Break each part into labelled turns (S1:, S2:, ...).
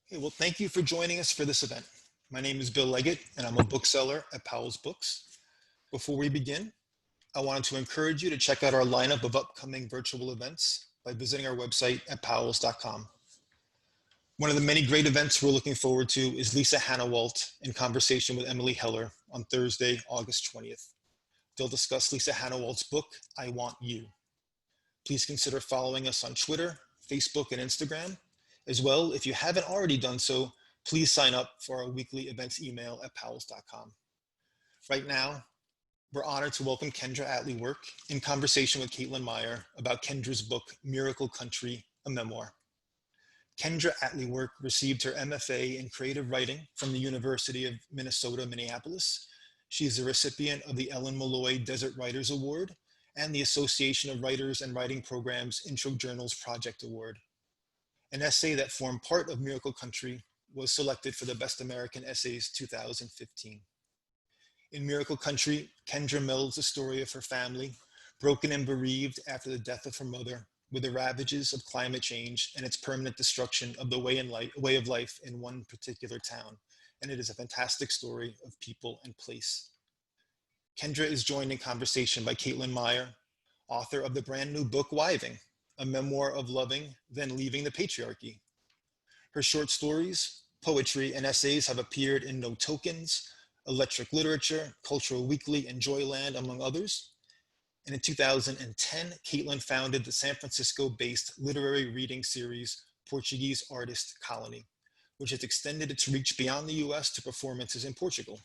S1: Okay, well, thank you for joining us for this event. My name is Bill Leggett, and I'm a bookseller at Powell's Books. Before we begin, I wanted to encourage you to check out our lineup of upcoming virtual events by visiting our website at powells.com. One of the many great events we're looking forward to is Lisa Hannawalt in conversation with Emily Heller on Thursday, August 20th. They'll discuss Lisa Hannawalt's book, I Want You. Please consider following us on Twitter, Facebook, and Instagram. As well, if you haven't already done so, please sign up for our weekly events email at powells.com. Right now, we're honored to welcome Kendra Atleework in conversation with Caitlin Myer about Kendra's book, Miracle Country, a Memoir. Kendra Atleework received her MFA in creative writing from the University of Minnesota, Minneapolis. She is the recipient of the Ellen Malloy Desert Writers Award and the Association of Writers and Writing Programs Intro Journals Project Award. An essay that formed part of Miracle Country was selected for the Best American Essays 2015. In Miracle Country, Kendra melds the story of her family, broken and bereaved after the death of her mother, with the ravages of climate change and its permanent destruction of the way of life in one particular town. And it is a fantastic story of people and place. Kendra is joined in conversation by Caitlin Myer, author of the brand new book, Wiving, a memoir of loving, then leaving the patriarchy. Her short stories, poetry, and essays have appeared in No Tokens, Electric Literature, Cultural Weekly, and Joyland, among others. And in 2010, Caitlin founded the San Francisco-based literary reading series, Portuguese Artist Colony, which has extended its reach beyond the US to performances in Portugal.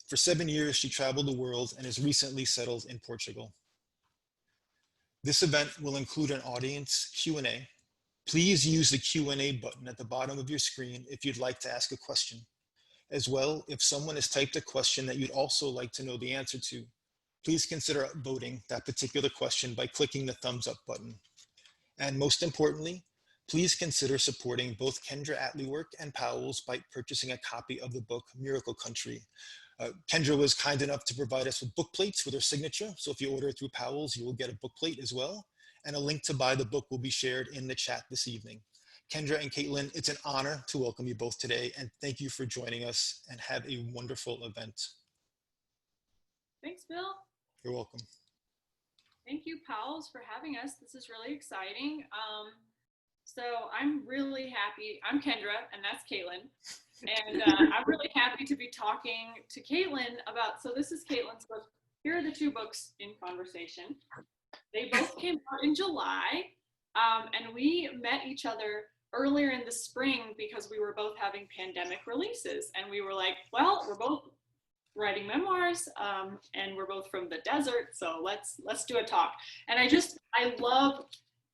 S1: For 7 years, she traveled the world and has recently settled in Portugal. This event will include an audience Q&A. Please use the Q&A button at the bottom of your screen if you'd like to ask a question. As well, if someone has typed a question that you'd also like to know the answer to, please consider voting that particular question by clicking the thumbs up button. And most importantly, please consider supporting both Kendra Atleework and Powell's by purchasing a copy of the book Miracle Country. Kendra was kind enough to provide us with book plates with her signature. So if you order through Powell's, you will get a book plate as well. And a link to buy the book will be shared in the chat this evening. Kendra and Caitlin, it's an honor to welcome you both today. And thank you for joining us, and have a wonderful event.
S2: Thanks, Bill.
S1: You're welcome.
S2: Thank you, Powell's, for having us. This is really exciting. So I'm really happy. I'm Kendra, and that's Caitlin. And I'm really happy to be talking to Caitlin about, so this is Caitlin's book. Here are the two books in conversation. They both came out in July, and we met each other earlier in the spring because we were both having pandemic releases. And we were like, well, we're both writing memoirs, and we're both from the desert, so let's do a talk. And I love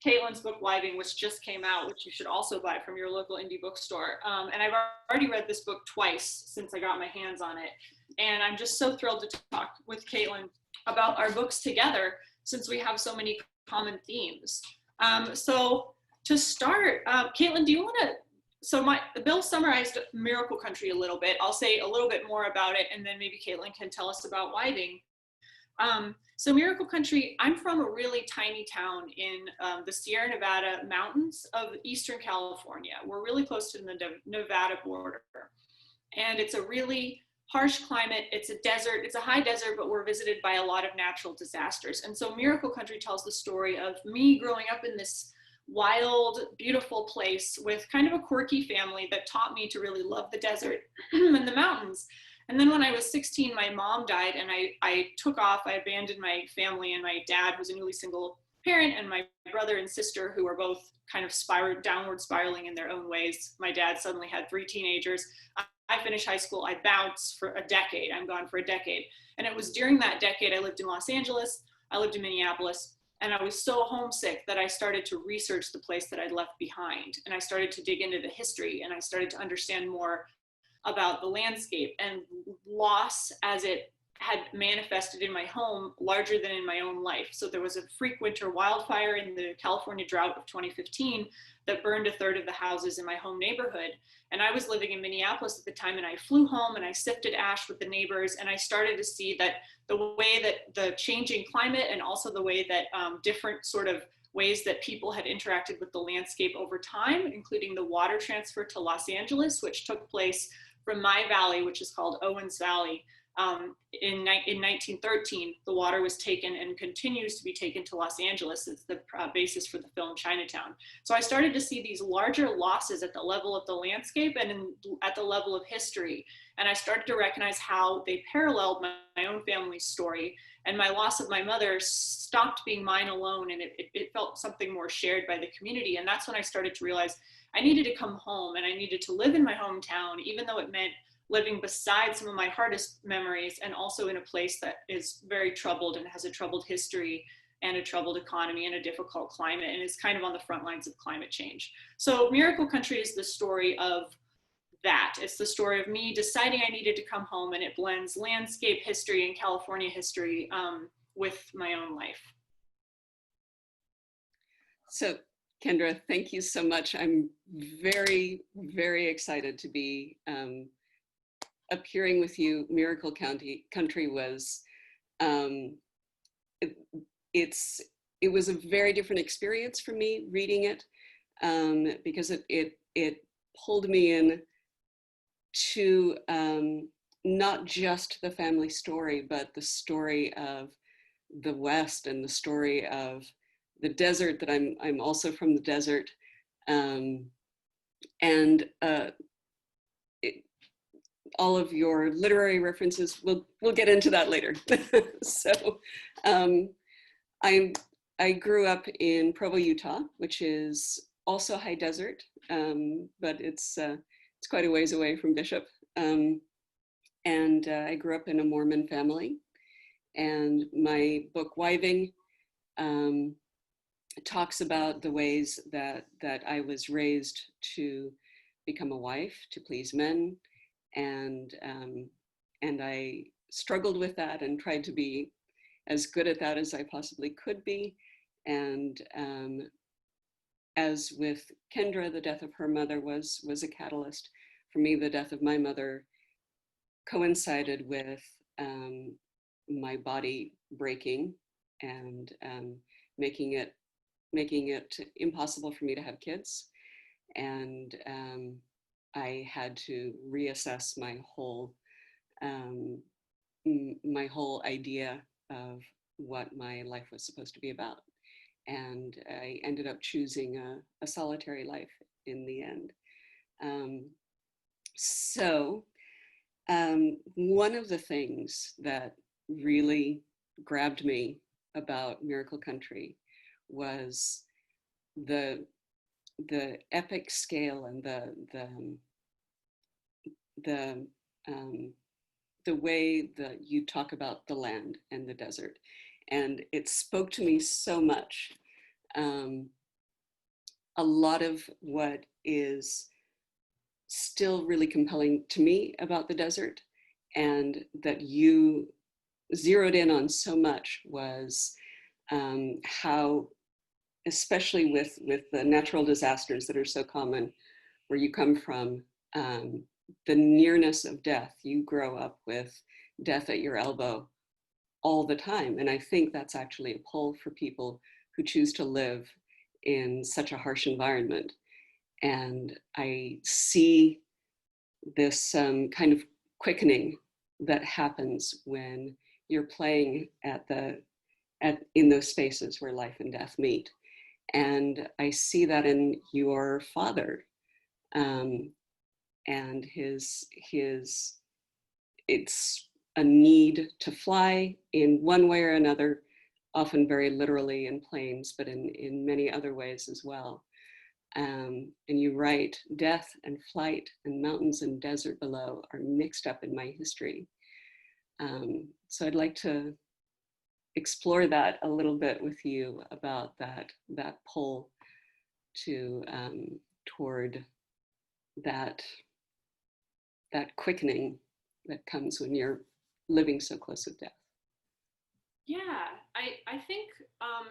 S2: Caitlin's book, Wiving, which just came out, which you should also buy from your local indie bookstore. And I've already read this book twice since I got my hands on it. And I'm just so thrilled to talk with Caitlin about our books together, since we have so many common themes. So to start, Caitlin, do you want to, so Bill summarized Miracle Country a little bit. I'll say a little bit more about it, and then maybe Caitlin can tell us about Wiving. So Miracle Country, I'm from a really tiny town in the Sierra Nevada mountains of Eastern California. We're really close to the Nevada border. And it's a really harsh climate. It's a desert, it's a high desert, but we're visited by a lot of natural disasters. And so Miracle Country tells the story of me growing up in this wild, beautiful place with kind of a quirky family that taught me to really love the desert and the mountains. And then when I was 16, my mom died, and I took off. I abandoned my family, and my dad was a newly single parent, and my brother and sister, who were both kind of downward spiraling in their own ways. My dad suddenly had 3 teenagers. I finished high school. I bounced for a decade. I'm gone for a decade. And it was during that decade I lived in Los Angeles. I lived in Minneapolis. And I was so homesick that I started to research the place that I'd left behind. And I started to dig into the history, and I started to understand more about the landscape and loss as it had manifested in my home larger than in my own life. So there was a freak winter wildfire in the California drought of 2015 that burned 1/3 of the houses in my home neighborhood. And I was living in Minneapolis at the time, and I flew home and I sifted ash with the neighbors, and I started to see that the way that the changing climate, and also the way that different sort of ways that people had interacted with the landscape over time, including the water transfer to Los Angeles, which took place from my valley, which is called Owens Valley. In 1913, the water was taken and continues to be taken to Los Angeles. It's the basis for the film Chinatown. So I started to see these larger losses at the level of the landscape and at the level of history. And I started to recognize how they paralleled my own family's story. And my loss of my mother stopped being mine alone, and it felt something more shared by the community. And that's when I started to realize I needed to come home and I needed to live in my hometown, even though it meant living beside some of my hardest memories, and also in a place that is very troubled and has a troubled history and a troubled economy and a difficult climate, and is kind of on the front lines of climate change. So Miracle Country is the story of that. It's the story of me deciding I needed to come home, and it blends landscape history and California history with my own life.
S3: So Kendra, thank you so much. I'm very, very excited to be appearing with you. Miracle Country was, it was a very different experience for me reading it, because it pulled me in to not just the family story, but the story of the West and the story of the desert, that I'm also from the desert. All of your literary references, we'll get into that later. So I grew up in Provo, Utah, which is also high desert, but it's quite a ways away from Bishop. I grew up in a Mormon family, and my book Wiving talks about the ways that I was raised to become a wife, to please men. And I struggled with that and tried to be as good at that as I possibly could be. And as with Kendra, the death of her mother was a catalyst for me. The death of my mother coincided with my body breaking and making it impossible for me to have kids. And I had to reassess my whole idea of what my life was supposed to be about. And I ended up choosing a solitary life in the end. One of the things that really grabbed me about Miracle Country was the epic scale and the way that you talk about the land and the desert. And it spoke to me so much. A lot of what is still really compelling to me about the desert, and that you zeroed in on so much, was how, especially with the natural disasters that are so common where you come from, the nearness of death. You grow up with death at your elbow all the time. And I think that's actually a pull for people who choose to live in such a harsh environment. And I see this kind of quickening that happens when you're playing in those spaces where life and death meet. And I see that in your father, and his it's a need to fly in one way or another, often very literally in planes, but in many other ways as well. And you write, death and flight and mountains and desert below are mixed up in my history. So I'd like to explore that a little bit with you, about that pull toward that quickening that comes when you're living so close with death.
S2: Yeah, I think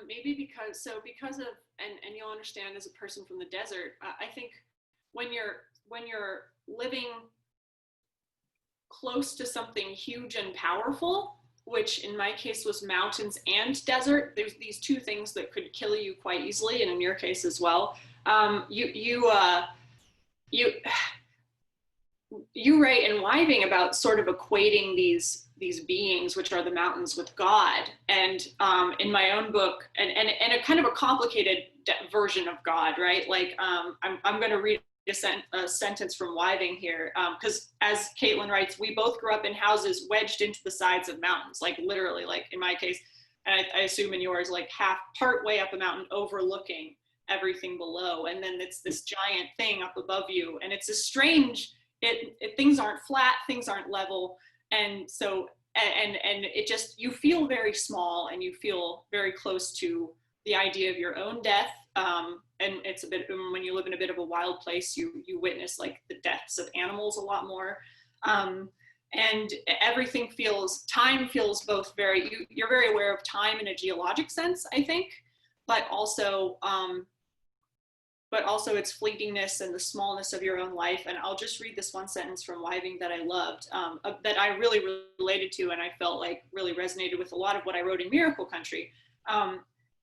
S2: maybe because of, and you'll understand as a person from the desert, I think when you're living close to something huge and powerful, which in my case was mountains and desert. There's these two things that could kill you quite easily, and in your case as well. You write in Wiving about sort of equating these beings, which are the mountains, with God. And in my own book, and a kind of a complicated version of God, right? Like I'm going to read a sentence from Wiving here, because as Caitlin writes, we both grew up in houses wedged into the sides of mountains, like literally, like in my case, and I assume in yours, like part way up a mountain overlooking everything below. And then it's this giant thing up above you. And it's a strange, things aren't flat, things aren't level. And so, and it just, you feel very small and you feel very close to the idea of your own death. And it's a bit, when you live in a bit of a wild place, you witness like the deaths of animals a lot more. And everything time feels both you're very aware of time in a geologic sense, I think, but also its fleetingness and the smallness of your own life. And I'll just read this one sentence from Wiving that I loved, that I really related to, and I felt like really resonated with a lot of what I wrote in Miracle Country,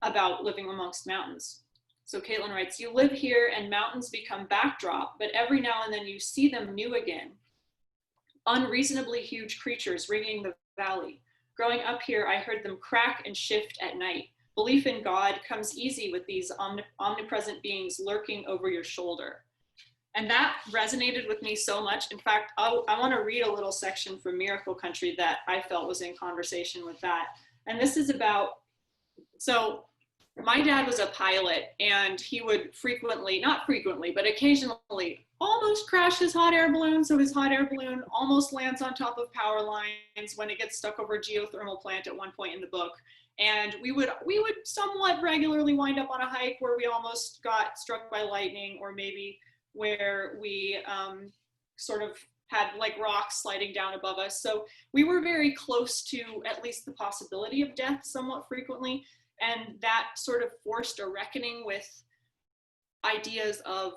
S2: about living amongst mountains. So Caitlin writes, you live here and mountains become backdrop, but every now and then you see them new again. Unreasonably huge creatures ringing the valley. Growing up here, I heard them crack and shift at night. Belief in God comes easy with these omnipresent beings lurking over your shoulder. And that resonated with me so much. In fact, I want to read a little section from Miracle Country that I felt was in conversation with that. And this is about, so my dad was a pilot, and he would not frequently, but occasionally almost crash his hot air balloon. So his hot air balloon almost lands on top of power lines when it gets stuck over a geothermal plant at one point in the book. And we would somewhat regularly wind up on a hike where we almost got struck by lightning, or maybe where we sort of had like rocks sliding down above us. So we were very close to at least the possibility of death somewhat frequently. And that sort of forced a reckoning with ideas of,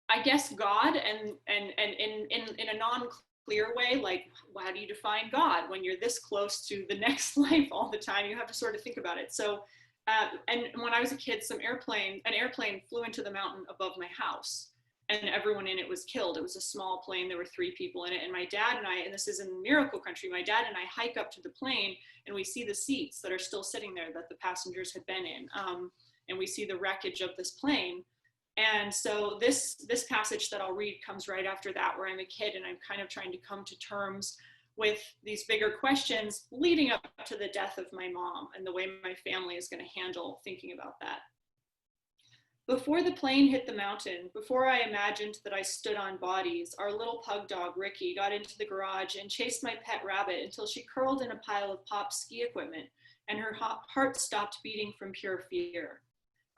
S2: I guess, God, and in a non-clear way, like, how do you define God when you're this close to the next life all the time? You have to sort of think about it. So, and when I was a kid, an airplane flew into the mountain above my house, and everyone in it was killed. It was a small plane. There were 3 people in it. And my dad and I, and this is in Miracle Country, my dad and I hike up to the plane, and we see the seats that are still sitting there that the passengers had been in. And we see the wreckage of this plane. And so this passage that I'll read comes right after that, where I'm a kid and I'm kind of trying to come to terms with these bigger questions leading up to the death of my mom and the way my family is going to handle thinking about that. Before the plane hit the mountain, before I imagined that I stood on bodies, our little pug dog, Ricky, got into the garage and chased my pet rabbit until she curled in a pile of Pop's ski equipment, and her heart stopped beating from pure fear.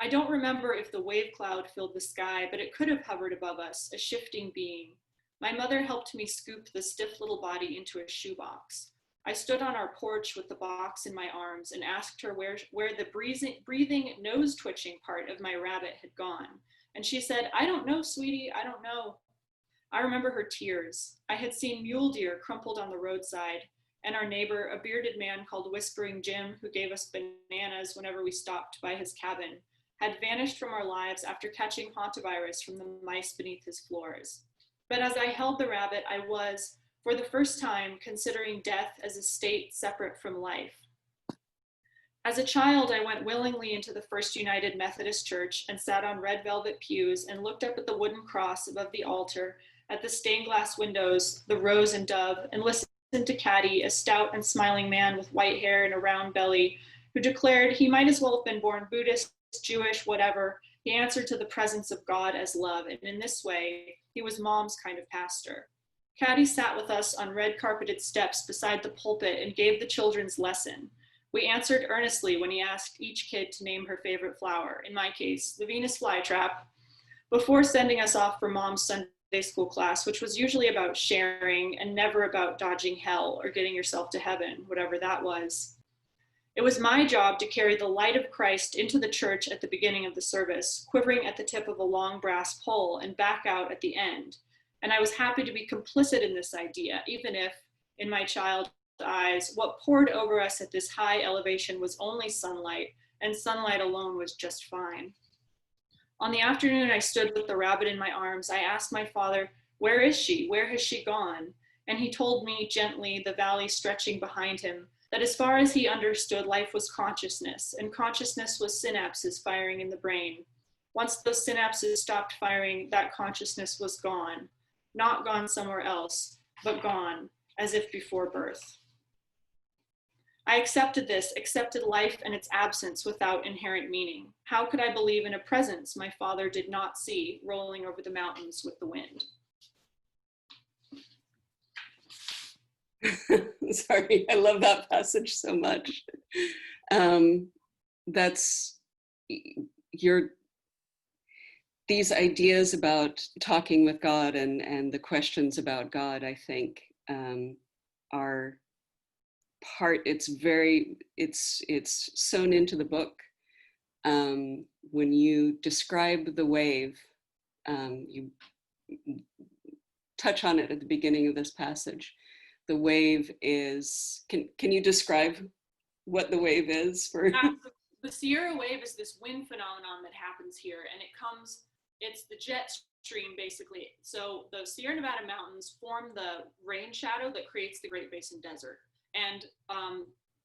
S2: I don't remember if the wave cloud filled the sky, but it could have hovered above us, a shifting being. My mother helped me scoop the stiff little body into a shoebox. I stood on our porch with the box in my arms and asked her where the breathing, nose-twitching part of my rabbit had gone. And she said, I don't know, sweetie, I don't know. I remember her tears. I had seen mule deer crumpled on the roadside, and our neighbor, a bearded man called Whispering Jim, who gave us bananas whenever we stopped by his cabin, had vanished from our lives after catching hantavirus from the mice beneath his floors. But as I held the rabbit, I was, for the first time, considering death as a state separate from life. As a child, I went willingly into the First United Methodist Church and sat on red velvet pews and looked up at the wooden cross above the altar, at the stained glass windows, the rose and dove, and listened to Caddy, a stout and smiling man with white hair and a round belly, who declared he might as well have been born Buddhist, Jewish, whatever. He answered to the presence of God as love, and in this way, he was Mom's kind of pastor. Caddy sat with us on red carpeted steps beside the pulpit and gave the children's lesson. We answered earnestly when he asked each kid to name her favorite flower, in my case, the Venus flytrap, before sending us off for Mom's Sunday school class, which was usually about sharing and never about dodging hell or getting yourself to heaven, whatever that was. It was my job to carry the light of Christ into the church at the beginning of the service, quivering at the tip of a long brass pole, and back out at the end. And I was happy to be complicit in this idea, even if, in my childhood, eyes, what poured over us at this high elevation was only sunlight, and sunlight alone was just fine. On the afternoon I stood with the rabbit in my arms, I asked my father, where is she? Where has she gone? And he told me gently, the valley stretching behind him, that as far as he understood, life was consciousness, and consciousness was synapses firing in the brain. Once those synapses stopped firing, that consciousness was gone. Not gone somewhere else, but gone, as if before birth. I accepted this, accepted life and its absence without inherent meaning. How could I believe in a presence my father did not see rolling over the mountains with the wind?
S3: Sorry, I love that passage so much. That's these ideas about talking with God and the questions about God, I think, are part, it's sewn into the book. When you describe the wave, you touch on it at the beginning of this passage. The wave is, can you describe what the wave is for?
S2: The Sierra wave is this wind phenomenon that happens here, and it's the jet stream basically. So the Sierra Nevada mountains form the rain shadow that creates the Great Basin Desert. And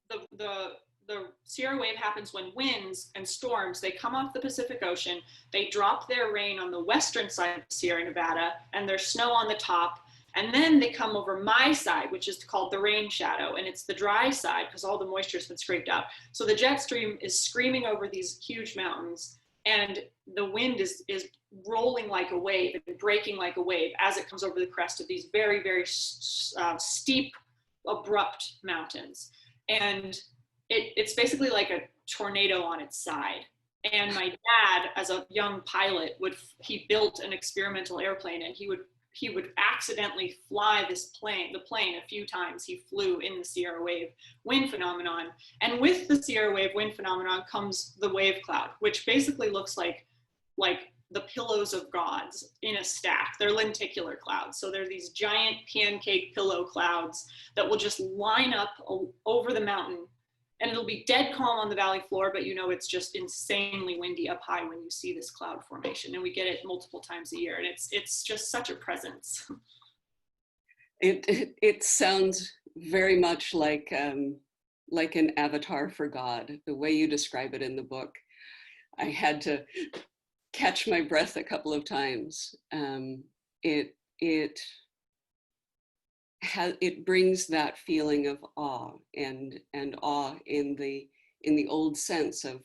S2: the Sierra wave happens when winds and storms, they come off the Pacific Ocean, they drop their rain on the western side of Sierra Nevada, and there's snow on the top. And then they come over my side, which is called the rain shadow, and it's the dry side because all the moisture has been scraped out. So the jet stream is screaming over these huge mountains, and the wind is rolling like a wave and breaking like a wave as it comes over the crest of these very, very steep, abrupt mountains. And it's basically like a tornado on its side. And my dad, as a young pilot, he built an experimental airplane, and he would accidentally fly the plane a few times. He flew in the Sierra wave wind phenomenon. And with the Sierra wave wind phenomenon comes the wave cloud, which basically looks like the pillows of gods in a stack. They're lenticular clouds. So they're these giant pancake pillow clouds that will just line up over the mountain, and it'll be dead calm on the valley floor, but it's just insanely windy up high when you see this cloud formation. And we get it multiple times a year, and it's just such a presence.
S3: It sounds very much like an avatar for God, the way you describe it in the book. I had to catch my breath a couple of times. It brings that feeling of awe, and awe in the old sense of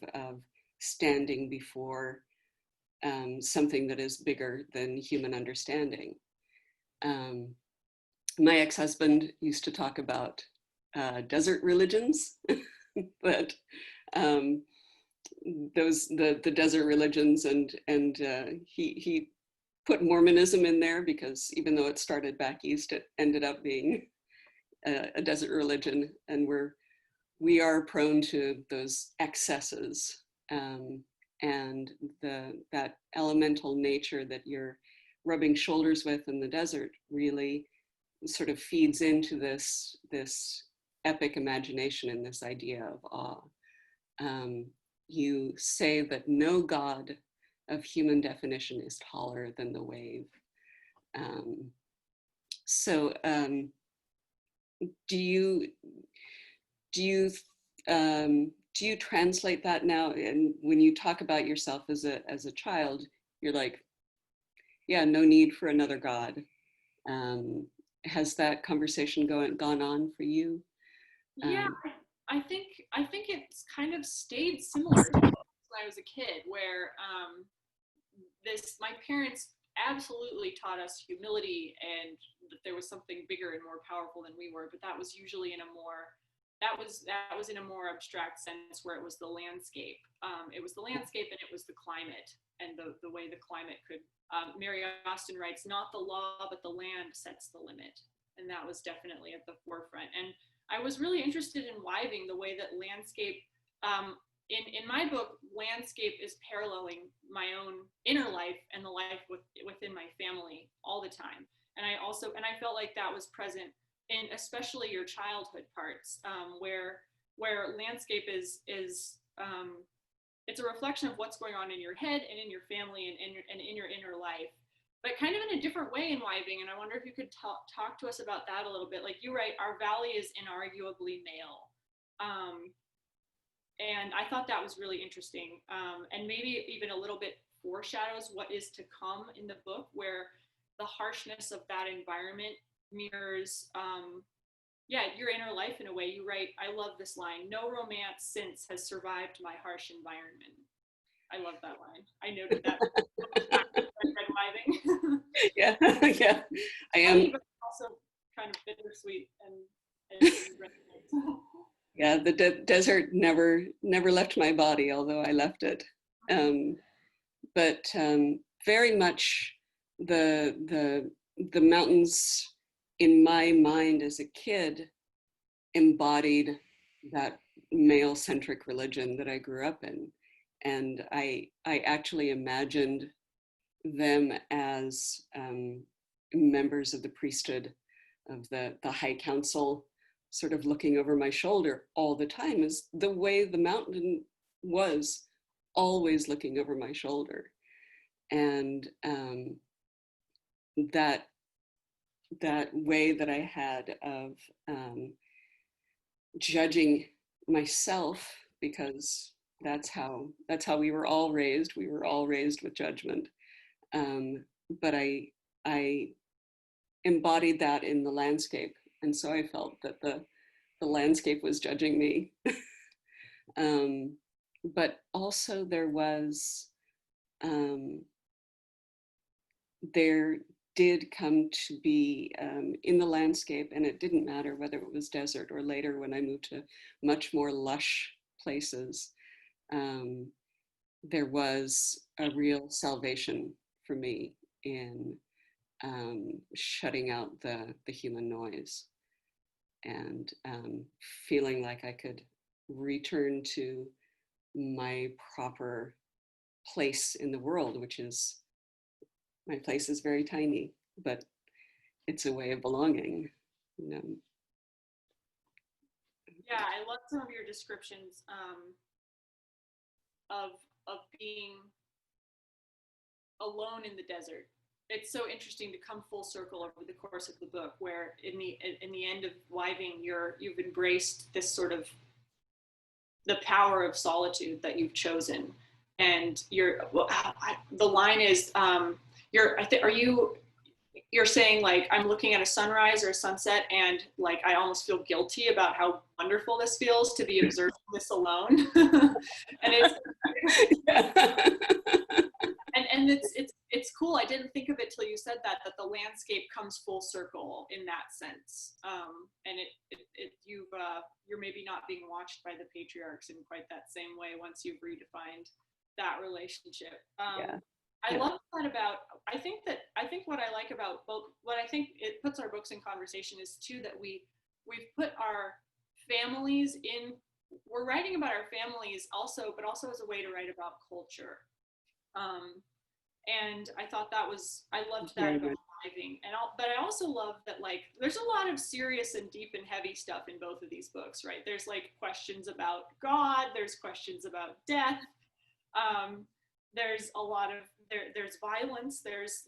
S3: standing before something that is bigger than human understanding. My ex-husband used to talk about desert religions, but the desert religions, and he put Mormonism in there because even though it started back east, it ended up being a desert religion, and we are prone to those excesses, and that elemental nature that you're rubbing shoulders with in the desert really sort of feeds into this epic imagination and this idea of awe. You say that no God of human definition is taller than the wave. So do you translate that now? And when you talk about yourself as a child, you're like, yeah, no need for another God. Has that conversation gone on for you?
S2: Yeah, I think it's kind of stayed similar to when I was a kid, where my parents absolutely taught us humility and that there was something bigger and more powerful than we were, but that was usually in a more abstract sense, where it was the landscape. It was the landscape, and it was the climate, and the way the climate could. Mary Austin writes, "Not the law, but the land sets the limit," and that was definitely at the forefront. And I was really interested in Wiving, the way that landscape. In my book, landscape is paralleling my own inner life and the life within my family all the time. And I felt like that was present in especially your childhood parts, where landscape is it's a reflection of what's going on in your head and in your family and in your inner life, but kind of in a different way in Wiving. And I wonder if you could talk to us about that a little bit. Like you write, our valley is inarguably male. And I thought that was really interesting. And maybe even a little bit foreshadows what is to come in the book, where the harshness of that environment mirrors your inner life in a way. You write, I love this line, no romance since has survived my harsh environment. I love that line. I noted that when Wiving.
S3: Yeah, yeah. I am.
S2: But also kind of bittersweet and
S3: Yeah, the desert never left my body, although I left it. But very much the mountains in my mind as a kid embodied that male-centric religion that I grew up in. And I actually imagined them as members of the priesthood of the High Council, sort of looking over my shoulder all the time, is the way the mountain was always looking over my shoulder. And that way that I had of judging myself, because that's how we were all raised. We were all raised with judgment. But I embodied that in the landscape. And so I felt that the landscape was judging me. But also there was, there did come to be in the landscape, and it didn't matter whether it was desert or later when I moved to much more lush places, there was a real salvation for me in shutting out the human noise and feeling like I could return to my proper place in the world, which is, my place is very tiny, but it's a way of belonging. You know?
S2: Yeah, I love some of your descriptions of being alone in the desert. It's so interesting to come full circle over the course of the book, where in the end of Wiving, you've embraced this sort of the power of solitude that you've chosen, and the line is you're saying, like, I'm looking at a sunrise or a sunset, and like I almost feel guilty about how wonderful this feels to be observing this alone. And it's cool. I didn't think of it till you said that the landscape comes full circle in that sense. And you're maybe not being watched by the patriarchs in quite that same way once you've redefined that relationship. I love that about, I think what I like about both, what I think it puts our books in conversation is too, that we've put our families in, we're writing about our families also, but also as a way to write about culture. And I thought I loved that about Wiving. But I also love that, like, there's a lot of serious and deep and heavy stuff in both of these books, right? There's like questions about God, there's questions about death, there's a lot of, there's violence, there's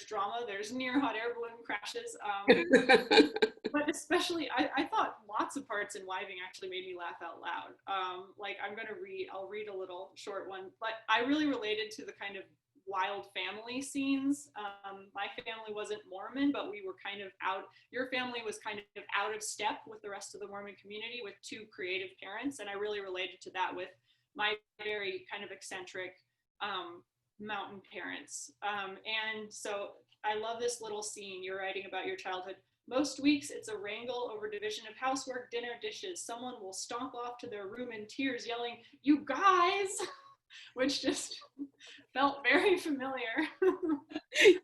S2: drama, there's near hot air balloon crashes. But especially, I thought lots of parts in Wiving actually made me laugh out loud. Like I'll read a little short one, but I really related to the kind of wild family scenes. My family wasn't Mormon, but we were kind of your family was kind of out of step with the rest of the Mormon community with two creative parents. And I really related to that with my very kind of eccentric mountain parents. And so I love this little scene. You're writing about your childhood. Most weeks it's a wrangle over division of housework, dinner, dishes. Someone will stomp off to their room in tears yelling, "You guys!" which just felt very familiar.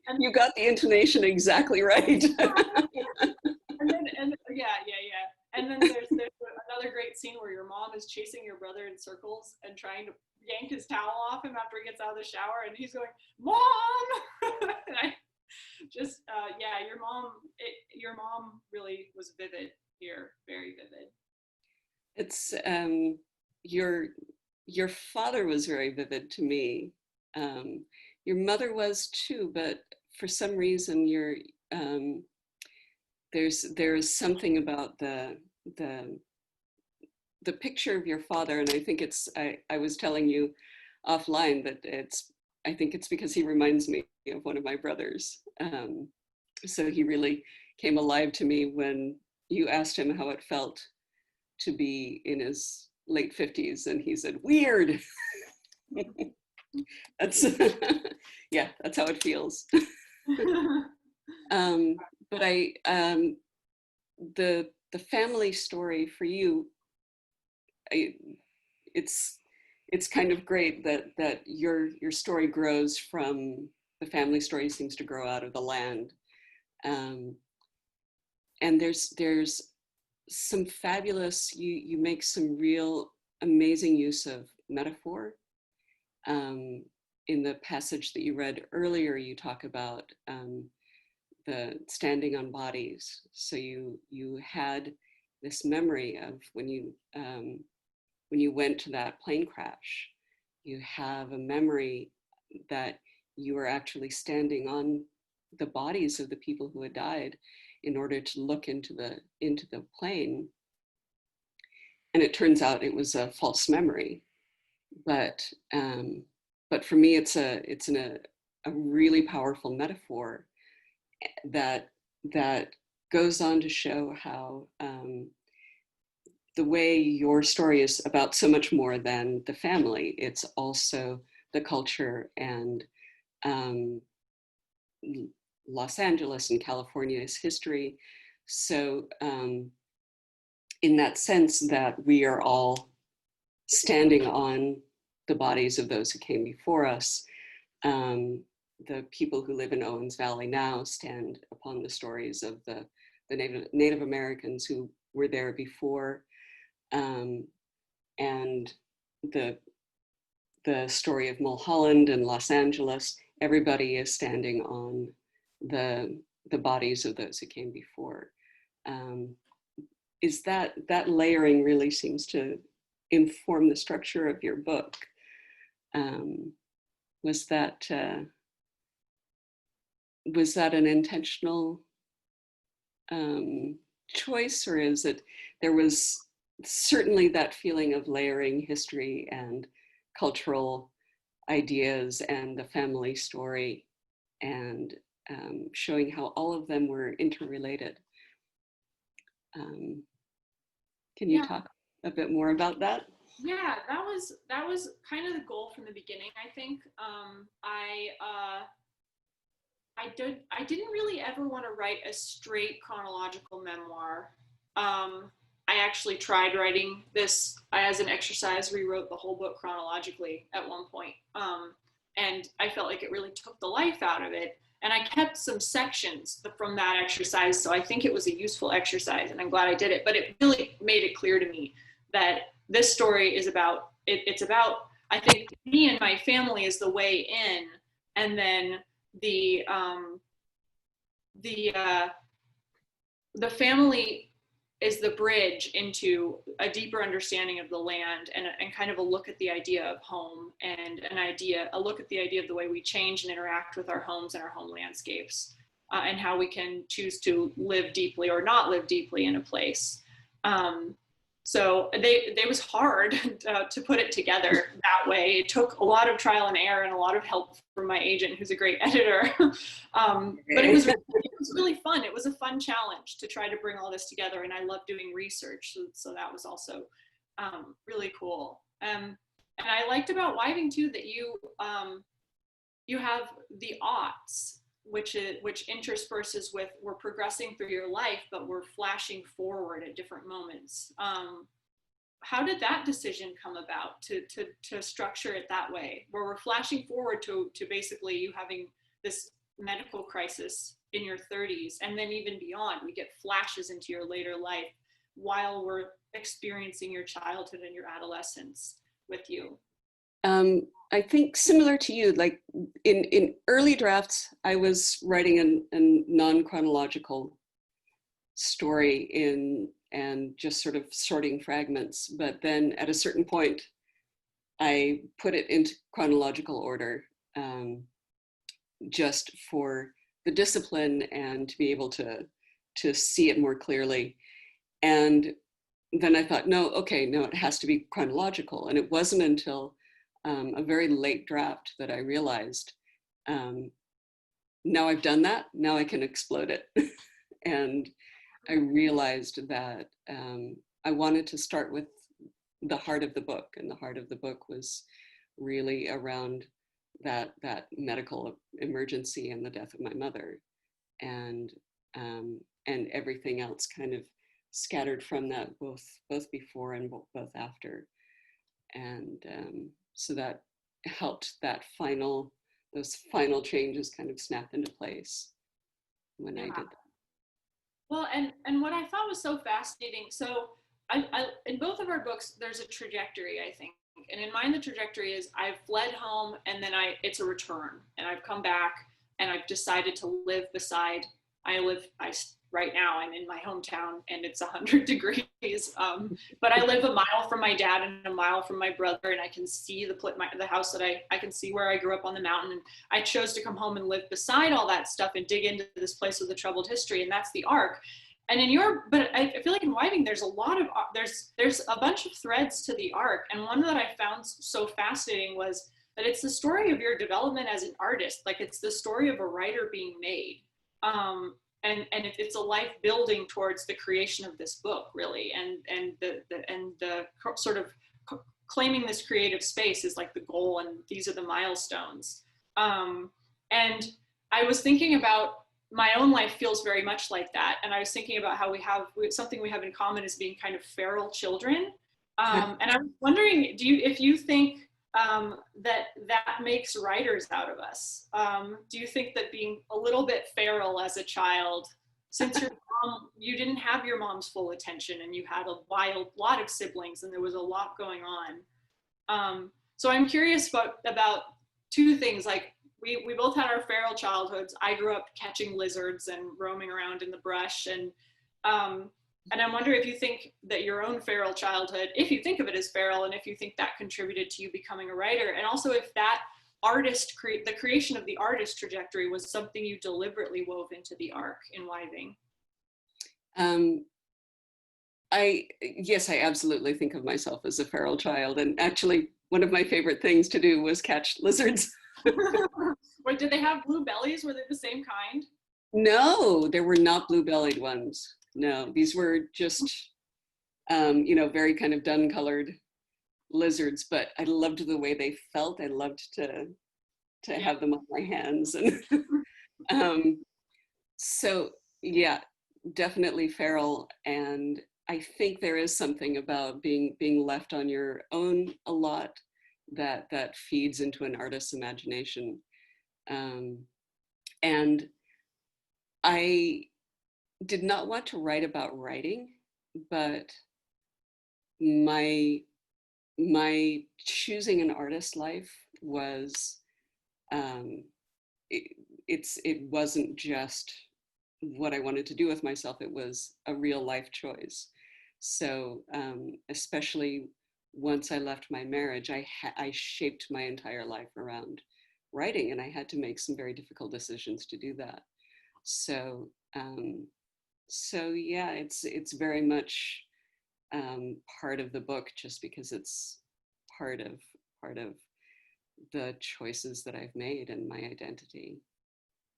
S3: And you got the intonation exactly right.
S2: And then there's another great scene where your mom is chasing your brother in circles and trying to yank his towel off him after he gets out of the shower, and he's going, "Mom!" Just yeah, your mom really was vivid here, very vivid.
S3: It's your father was very vivid to me. Your mother was too, but for some reason there's something about the picture of your father, and I think I was telling you offline that I think it's because he reminds me of one of my brothers. So he really came alive to me when you asked him how it felt to be in his late 50s, and he said, weird. That's yeah, that's how it feels. But the family story for you, it's kind of great that your story grows from the family story seems to grow out of the land. And there's some fabulous, you make some real amazing use of metaphor. In the passage that you read earlier, you talk about the standing on bodies. So you had this memory of when you went to that plane crash. You have a memory that you were actually standing on the bodies of the people who had died in order to look into the plane. And it turns out it was a false memory. But for me, it's a really powerful metaphor that goes on to show how the way your story is about so much more than the family. It's also the culture and Los Angeles and California's history. So in that sense that we are all standing on the bodies of those who came before us, the people who live in Owens Valley now stand upon the stories of the Native Americans who were there before, and the story of Mulholland and Los Angeles. Everybody is standing on the bodies of those who came before. Is that layering really seems to inform the structure of your book? Was that an intentional choice, or is it there was certainly that feeling of layering history and cultural ideas and the family story and showing how all of them were interrelated? Can you talk a bit more about that?
S2: Yeah, that was kind of the goal from the beginning, I think. I didn't really ever want to write a straight chronological memoir. I actually tried writing this as an exercise, rewrote the whole book chronologically at one point. And I felt like it really took the life out of it. And I kept some sections from that exercise. So I think it was a useful exercise and I'm glad I did it, but it really made it clear to me that this story is about, it's about, I think me and my family is the way in, and then the family is the bridge into a deeper understanding of the land and kind of a look at the idea of home and a look at the idea of the way we change and interact with our homes and our home landscapes, and how we can choose to live deeply or not live deeply in a place. So they was hard to put it together that way. It took a lot of trial and error and a lot of help from my agent, who's a great editor. But it was really fun. It was a fun challenge to try to bring all this together. And I love doing research. So that was also really cool. And I liked about Wiving too, that you have the aughts, which intersperses with, we're progressing through your life, but we're flashing forward at different moments. How did that decision come about to structure it that way, where we're flashing forward to basically you having this medical crisis in your 30s, and then even beyond, we get flashes into your later life while we're experiencing your childhood and your adolescence with you?
S3: I think similar to you, like in early drafts, I was writing a non-chronological story and just sort of sorting fragments. But then at a certain point, I put it into chronological order, just for the discipline and to be able to see it more clearly. And then I thought, no, it has to be chronological. And it wasn't until a very late draft that I realized, now I've done that, now I can explode it. And I realized that I wanted to start with the heart of the book, and the heart of the book was really around that medical emergency and the death of my mother, and everything else kind of scattered from that, both before and both after. And so that helped those final changes kind of snap into place when I did that.
S2: Well, and what I thought was so fascinating, so I in both of our books, there's a trajectory, I think. And in mine, the trajectory is I've fled home, and then it's a return, and I've come back, and I've decided to live beside, right now I'm in my hometown, and it's 100 degrees, but I live a mile from my dad and a mile from my brother, and I can see the house that I can see where I grew up on the mountain, and I chose to come home and live beside all that stuff and dig into this place with a troubled history, and that's the arc. And but I feel like in Wiving, there's a bunch of threads to the arc, and one that I found so fascinating was that it's the story of your development as an artist, like it's the story of a writer being made. And it's a life building towards the creation of this book, really, and the sort of claiming this creative space is like the goal, and these are the milestones. And I was thinking about my own life feels very much like that, and I was thinking about how something we have in common is being kind of feral children. And I was wondering, if you think that makes writers out of us? Do you think that being a little bit feral as a child, since you didn't have your mom's full attention, and you had a lot of siblings, and there was a lot going on. So I'm curious about two things. Like we both had our feral childhoods. I grew up catching lizards and roaming around in the brush, and I'm wondering if you think that your own feral childhood, if you think of it as feral, and if you think that contributed to you becoming a writer, and also if that the creation of the artist trajectory was something you deliberately wove into the arc in Wiving.
S3: Yes, I absolutely think of myself as a feral child, and actually one of my favorite things to do was catch lizards.
S2: Wait, did they have blue bellies? Were they the same kind?
S3: No, there were not blue-bellied ones. No, these were just, very kind of dun-colored lizards, but I loved the way they felt. I loved to have them on my hands. And so, yeah, definitely feral. And I think there is something about being left on your own a lot that feeds into an artist's imagination. And I did not want to write about writing, but my choosing an artist life was, it wasn't just what I wanted to do with myself, it was a real life choice. So especially once I left my marriage, I shaped my entire life around writing, and I had to make some very difficult decisions to do that. So yeah, it's very much part of the book, just because it's part of the choices that I've made and my identity.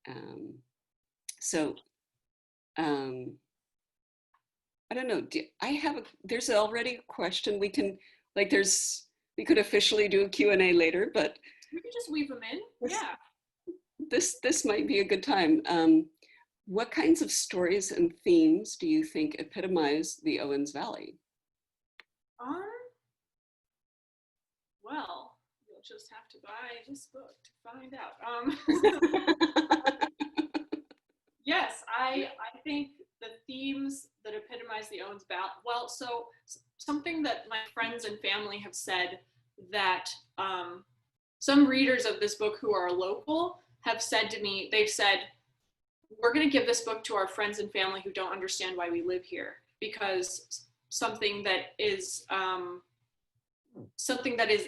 S3: I don't know. There's already a question we can, we could officially do a Q&A later, but
S2: we can just weave them in. Yeah.
S3: This might be a good time. What kinds of stories and themes do you think epitomize the Owens Valley?
S2: Well, you'll just have to buy this book to find out. Yes, I think the themes that epitomize the Owens Valley, well, so something that my friends and family have said that some readers of this book who are local have said to me, they've said, we're going to give this book to our friends and family who don't understand why we live here, because something that is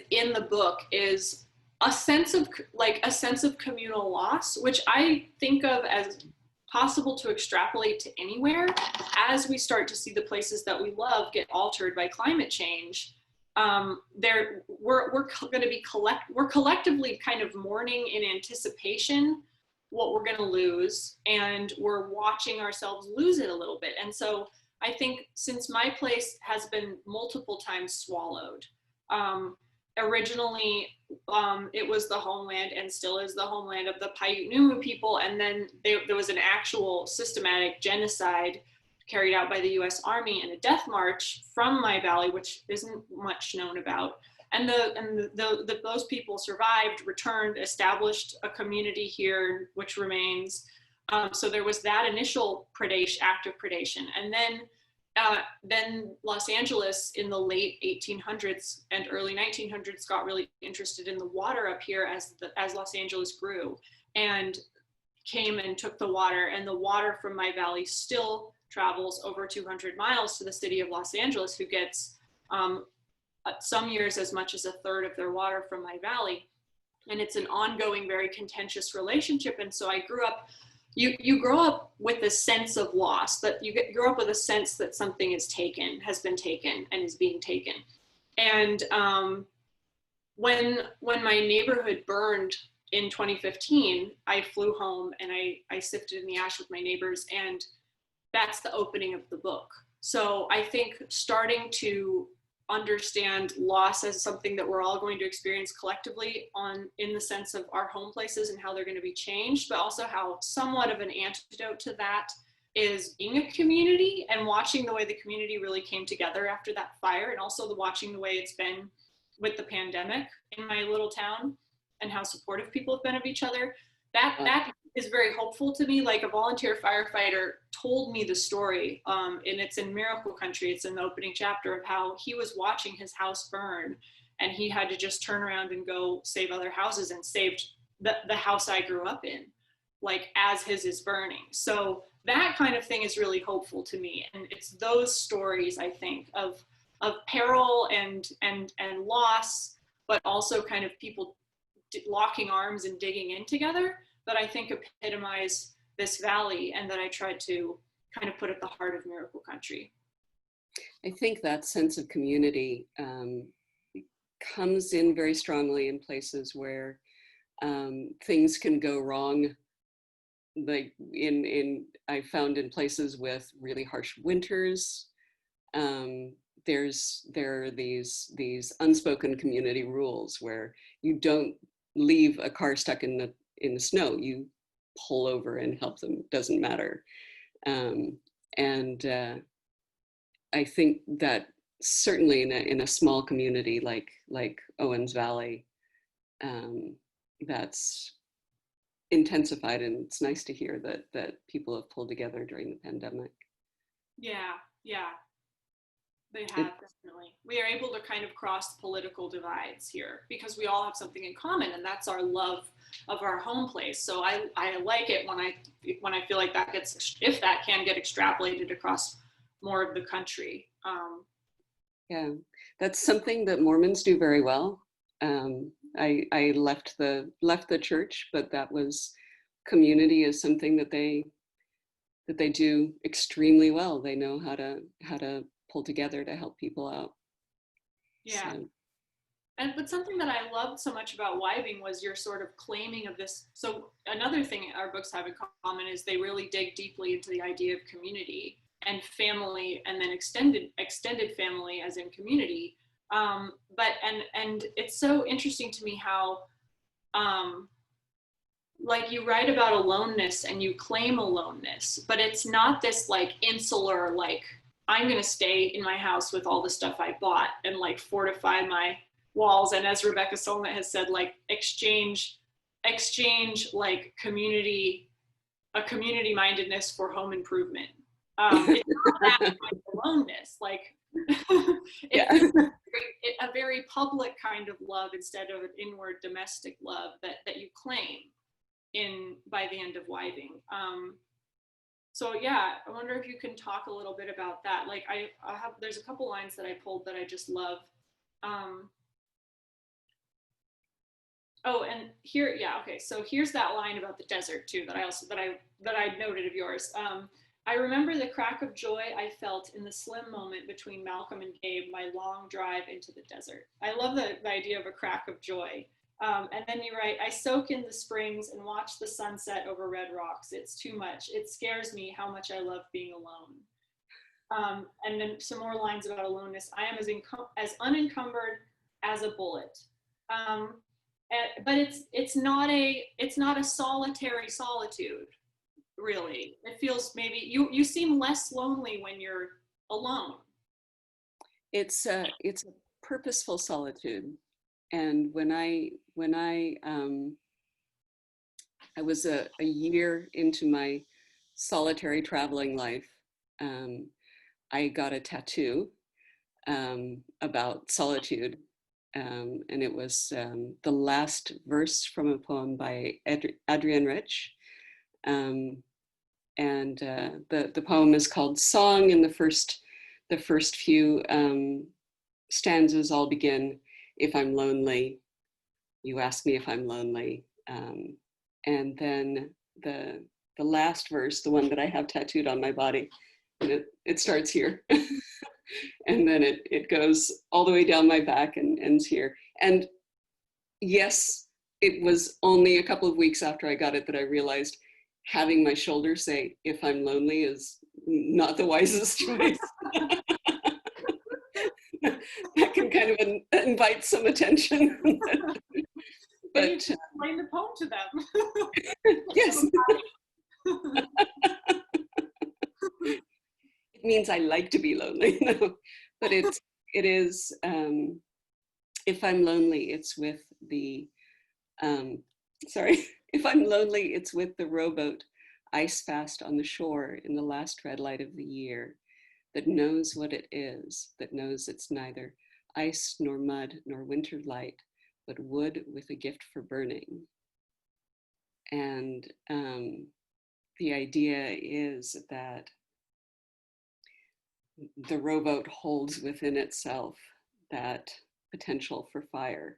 S2: in the book is a sense of communal loss, which I think of as possible to extrapolate to anywhere as we start to see the places that we love get altered by climate change. We're collectively kind of mourning in anticipation what we're going to lose, and we're watching ourselves lose it a little bit. And so I think, since my place has been multiple times swallowed, originally it was the homeland and still is the homeland of the Paiute Numu people, and then there was an actual systematic genocide carried out by the US Army and a death march from my valley, which isn't much known about. And those people survived, returned, established a community here, which remains. So there was that initial act of predation. And then Los Angeles in the late 1800s and early 1900s got really interested in the water up here as Los Angeles grew, and came and took the water. And the water from my valley still travels over 200 miles to the city of Los Angeles, who gets some years as much as a third of their water from my valley. And it's an ongoing, very contentious relationship. And so I grew up, you grow up with a sense of loss, that you grow up with a sense that something has been taken and is being taken. And when my neighborhood burned in 2015, I flew home and I sifted in the ash with my neighbors, and that's the opening of the book. So I think starting to understand loss as something that we're all going to experience collectively in the sense of our home places and how they're going to be changed, but also how somewhat of an antidote to that is being a community and watching the way the community really came together after that fire, and also watching the way it's been with the pandemic in my little town and how supportive people have been of each other. That is very hopeful to me. Like, a volunteer firefighter told me the story, and it's in Miracle Country. It's in the opening chapter of how he was watching his house burn, and he had to just turn around and go save other houses, and saved the house I grew up in, like, as his is burning. So that kind of thing is really hopeful to me. And it's those stories, I think, of peril and loss, but also kind of people locking arms and digging in together, that I think epitomize this valley, and that I tried to kind of put at the heart of Miracle Country.
S3: I think that sense of community comes in very strongly in places where things can go wrong. Like I found in places with really harsh winters, there are these unspoken community rules where you don't leave a car stuck in the snow. You pull over and help them. Doesn't matter. I think that certainly in a small community like Owens Valley, that's intensified, and it's nice to hear that people have pulled together during the pandemic.
S2: Yeah, they have, definitely. We are able to kind of cross political divides here because we all have something in common, and that's our love of our home place. So I like it when I feel like if that can get extrapolated across more of the country.
S3: Yeah, that's something that Mormons do very well. I left the church, but that was, community is something that they do extremely well. They know how to pull together to help people out.
S2: Yeah.
S3: So.
S2: But something that I loved so much about Wiving was your sort of claiming of this. So another thing our books have in common is they really dig deeply into the idea of community and family, and then extended family as in community. But it's so interesting to me how, like, you write about aloneness and you claim aloneness, but it's not this like insular, like, I'm going to stay in my house with all the stuff I bought and like fortify my walls. And as Rebecca Solnit has said, like, exchange like a community mindedness for home improvement. It's not that kind of aloneness. Like,
S3: Yeah.
S2: a very public kind of love instead of an inward domestic love that you claim by the end of Wiving. So yeah, I wonder if you can talk a little bit about that. Like there's a couple lines that I pulled that I just love. Oh, and here, yeah, okay. So here's that line about the desert too that I noted of yours. I remember the crack of joy I felt in the slim moment between Malcolm and Gabe, my long drive into the desert. I love the idea of a crack of joy. And then you write, I soak in the springs and watch the sunset over red rocks. It's too much. It scares me how much I love being alone. And then some more lines about aloneness. I am as unencumbered as a bullet. But it's not a solitary solitude, really. It feels maybe you seem less lonely when you're alone.
S3: It's a purposeful solitude. And when I was a year into my solitary traveling life, I got a tattoo about solitude. And it was the last verse from a poem by Adrienne Rich. And the poem is called Song, and the first few stanzas all begin, if I'm lonely, you ask me if I'm lonely. And then the last verse, the one that I have tattooed on my body, and it starts here. And then it goes all the way down my back and ends here. And yes, it was only a couple of weeks after I got it that I realized having my shoulder say, if I'm lonely, is not the wisest choice. That can kind of invite some attention.
S2: But you can explain the poem to them.
S3: Yes. It means I like to be lonely. No, but it is, if I'm lonely, it's with the, if I'm lonely, it's with the rowboat ice fast on the shore in the last red light of the year, that knows what it is, that knows it's neither ice nor mud nor winter light, but wood with a gift for burning. And the idea is that the rowboat holds within itself that potential for fire.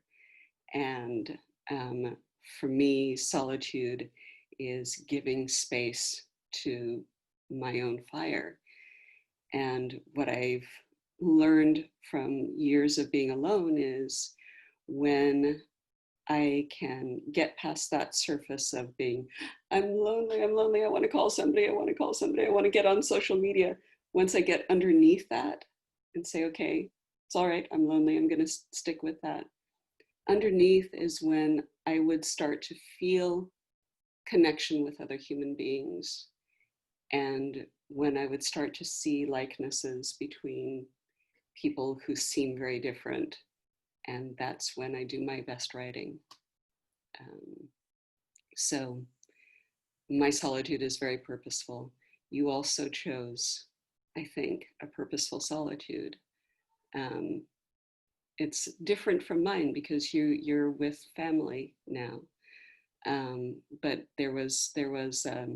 S3: And for me, solitude is giving space to my own fire. And what I've learned from years of being alone is when I can get past that surface of being, I'm lonely, I want to call somebody, I want to get on social media. Once I get underneath that and say, okay, it's all right, I'm lonely, I'm going to stick with that. Underneath is when I would start to feel connection with other human beings, and when I would start to see likenesses between people who seem very different. And that's when I do my best writing. So my solitude is very purposeful. You also chose, I think, a purposeful solitude. It's different from mine because you're with family now. But there was a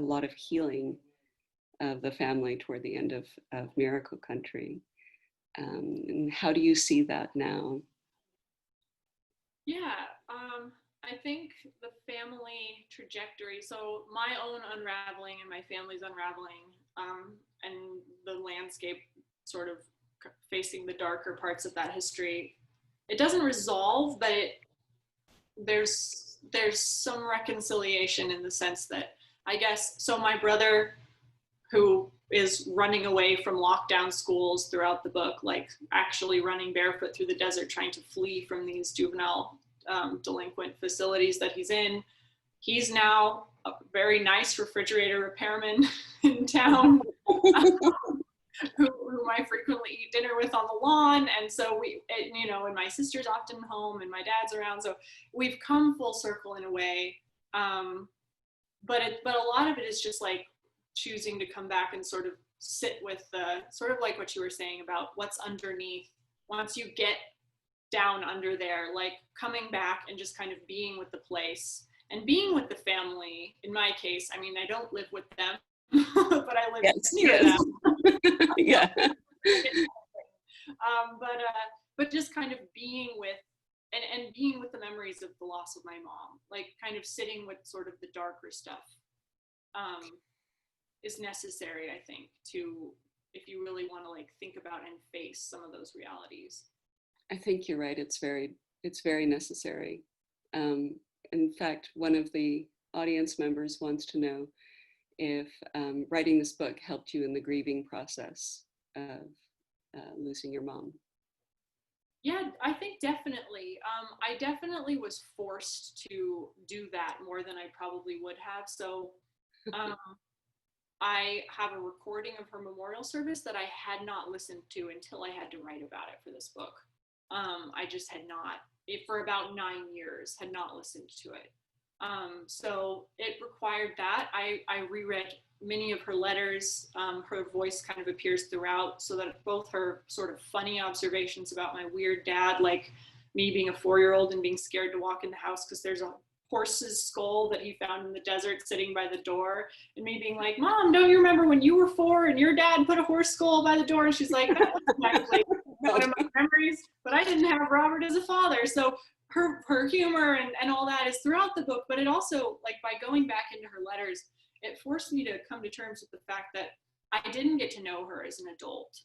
S3: lot of healing of the family toward the end of Miracle Country. And how do you see that now?
S2: Yeah, I think the family trajectory, so my own unraveling and my family's unraveling, and the landscape sort of facing the darker parts of that history, it doesn't resolve, but there's some reconciliation in the sense that, I guess, so my brother, who is running away from lockdown schools throughout the book, like actually running barefoot through the desert, trying to flee from these juvenile delinquent facilities that he's in. He's now a very nice refrigerator repairman in town, whom I frequently eat dinner with on the lawn. And so and my sister's often home and my dad's around. So we've come full circle in a way. But a lot of it is just like choosing to come back and sort of sit with the sort of like what you were saying about what's underneath. Once you get down under there, like coming back and just kind of being with the place and being with the family. In my case, I mean, I don't live with them, but I live near them.
S3: Yeah.
S2: But just kind of being with, and being with the memories of the loss of my mom, like kind of sitting with sort of the darker stuff is necessary, I think, to, if you really want to like think about and face some of those realities.
S3: I think you're right. It's very necessary. In fact, one of the audience members wants to know if writing this book helped you in the grieving process of losing your mom.
S2: Yeah, I think definitely. I definitely was forced to do that more than I probably would have. So I have a recording of her memorial service that I had not listened to until I had to write about it for this book. I just had not, for about 9 years, had not listened to it. So it required that. I reread many of her letters. Her voice kind of appears throughout, so that both her sort of funny observations about my weird dad, like me being a 4-year-old and being scared to walk in the house because there's a horse's skull that he found in the desert sitting by the door, and me being like, Mom, don't you remember when you were 4 and your dad put a horse skull by the door? And she's like, that wasn't actually one of my memories, but I didn't have Robert as a father. So her humor and all that is throughout the book, but it also, like, by going back into her letters, it forced me to come to terms with the fact that I didn't get to know her as an adult.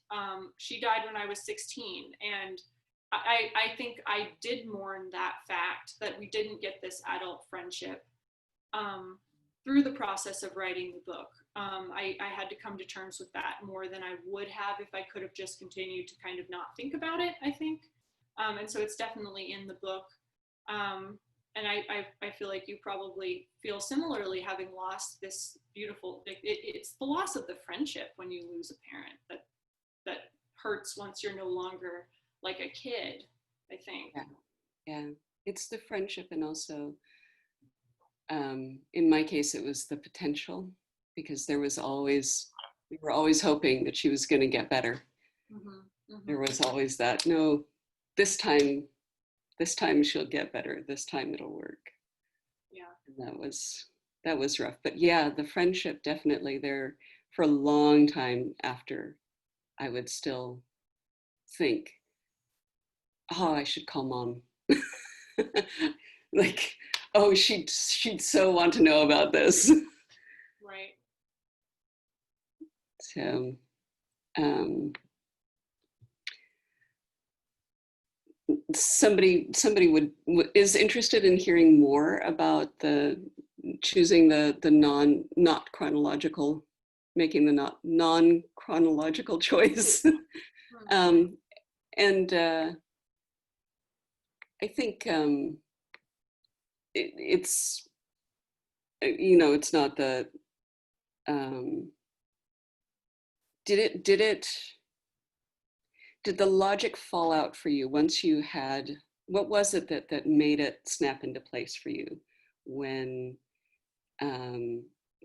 S2: She died when I was 16, and I think I did mourn that fact that we didn't get this adult friendship through the process of writing the book. I had to come to terms with that more than I would have if I could have just continued to kind of not think about it, I think. And so it's definitely in the book. And I feel like you probably feel similarly, having lost this beautiful, it's the loss of the friendship when you lose a parent that hurts once you're no longer like a kid, I think.
S3: Yeah. It's the friendship, and also, in my case, it was the potential, because we were always hoping that she was going to get better. Mm-hmm. There was always that, no, this time she'll get better. This time it'll work.
S2: Yeah.
S3: And that was rough. But yeah, the friendship definitely there for a long time after. I would still think, oh, I should call Mom. Like, oh, she'd so want to know about this.
S2: Right.
S3: So, somebody is interested in hearing more about choosing the making the non-chronological choice. And I think it's, it's not the, did the logic fall out for you once you had, what was it that made it snap into place for you when,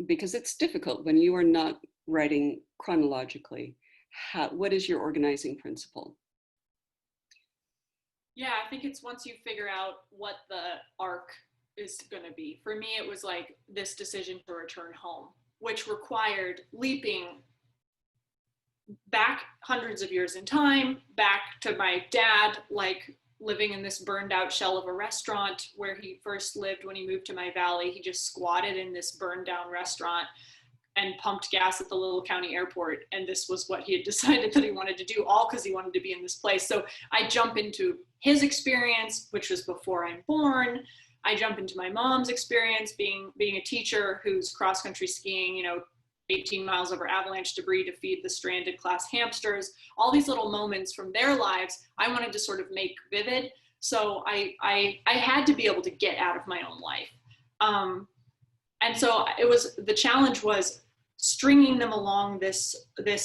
S3: because it's difficult when you are not writing chronologically, what is your organizing principle?
S2: Yeah, I think it's once you figure out what the arc is going to be. For me, it was like this decision to return home, which required leaping back hundreds of years in time, back to my dad, like living in this burned out shell of a restaurant where he first lived when he moved to my valley. He just squatted in this burned down restaurant and pumped gas at the little county airport. And this was what he had decided that he wanted to do, all because he wanted to be in this place. So I jump into his experience, which was before I'm born. I jump into my mom's experience being a teacher who's cross-country skiing, 18 miles over avalanche debris to feed the stranded class hamsters. All these little moments from their lives, I wanted to sort of make vivid. So I had to be able to get out of my own life. And so the challenge was stringing them along this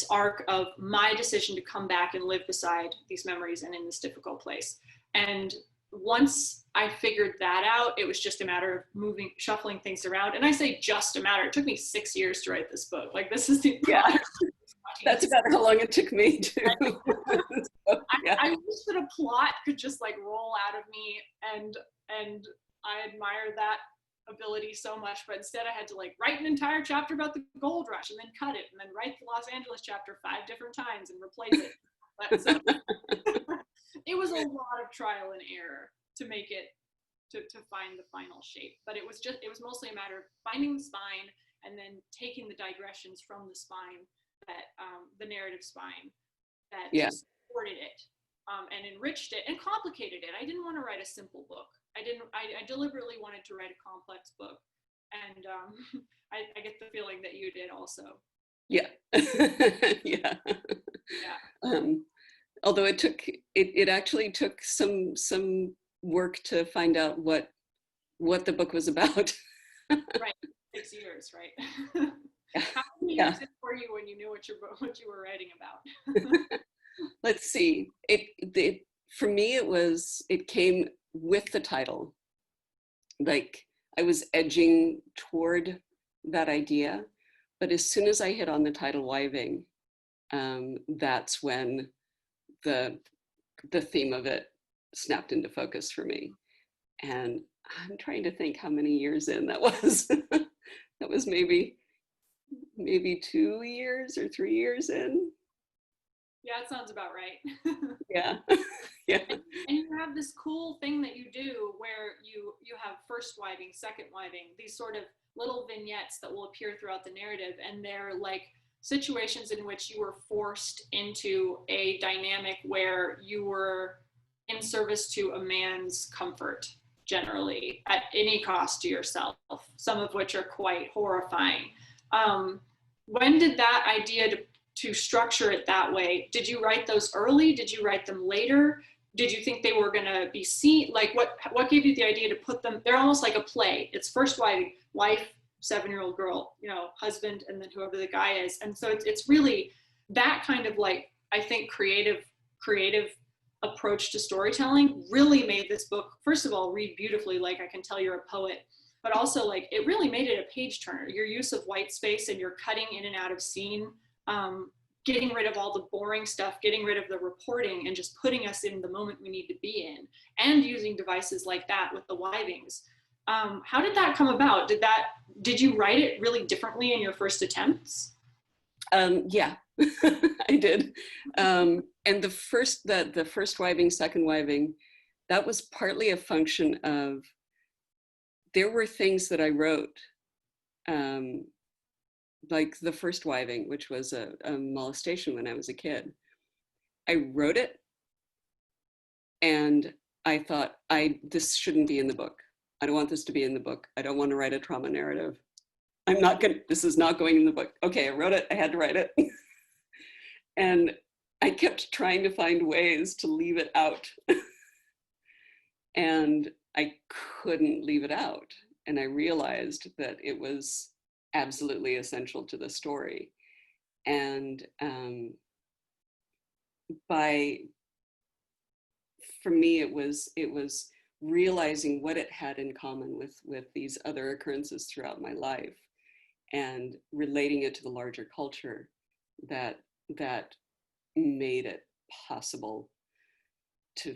S2: arc of my decision to come back and live beside these memories and in this difficult place. And once I figured that out, it was just a matter of shuffling things around. And I say just a matter, it took me 6 years to write this book. Like, this is the
S3: That's about how long it took me to. So, yeah.
S2: I wish that a plot could just like roll out of me, and I admire that ability so much, but instead I had to like write an entire chapter about the gold rush and then cut it and then write the Los Angeles chapter 5 different times and replace it. But so it was a lot of trial and error to make it to find the final shape, but it was mostly a matter of finding the spine and then taking the digressions from the spine, that the narrative spine that just supported it, and enriched it and complicated it. I didn't want to write a simple book. I deliberately wanted to write a complex book, and I get the feeling that you did also.
S3: Yeah. Yeah. Although it actually took some work to find out what the book was about.
S2: Right, 6 years, right? How many years were you when you knew what you were writing about?
S3: Let's see. It for me it came with the title. Like I was edging toward that idea, but as soon as I hit on the title Wiving, that's when the theme of it snapped into focus for me. And I'm trying to think how many years in that was. That was maybe 2 years or 3 years in.
S2: Yeah, it sounds about right.
S3: Yeah. Yeah.
S2: And you have this cool thing that you do where you have first wiving, second wiving, these sort of little vignettes that will appear throughout the narrative, and they're like situations in which you were forced into a dynamic where you were in service to a man's comfort, generally, at any cost to yourself, some of which are quite horrifying. When did that idea to structure it that way, did you write those early? Did you write them later? Did you think they were going to be seen? Like what gave you the idea to put them, they're almost like a play. It's first wife, 7-year-old girl, husband, and then whoever the guy is. And so it's really that kind of like, I think creative approach to storytelling really made this book, first of all, read beautifully, like I can tell you're a poet, but also like it really made it a page turner. Your use of white space and your cutting in and out of scene, getting rid of all the boring stuff, getting rid of the reporting, and just putting us in the moment we need to be in, and using devices like that with the wivings. How did that come about? Did you write it really differently in your first attempts?
S3: Yeah, I did. And the first wiving, second wiving, that was partly a function of, there were things that I wrote, like the first wiving, which was a molestation when I was a kid. I wrote it and I thought, this shouldn't be in the book. I don't want this to be in the book. I don't want to write a trauma narrative. This is not going in the book. Okay, I wrote it, I had to write it. And I kept trying to find ways to leave it out. And I couldn't leave it out. And I realized that it was absolutely essential to the story. And for me, it was realizing what it had in common with these other occurrences throughout my life, and relating it to the larger culture that made it possible to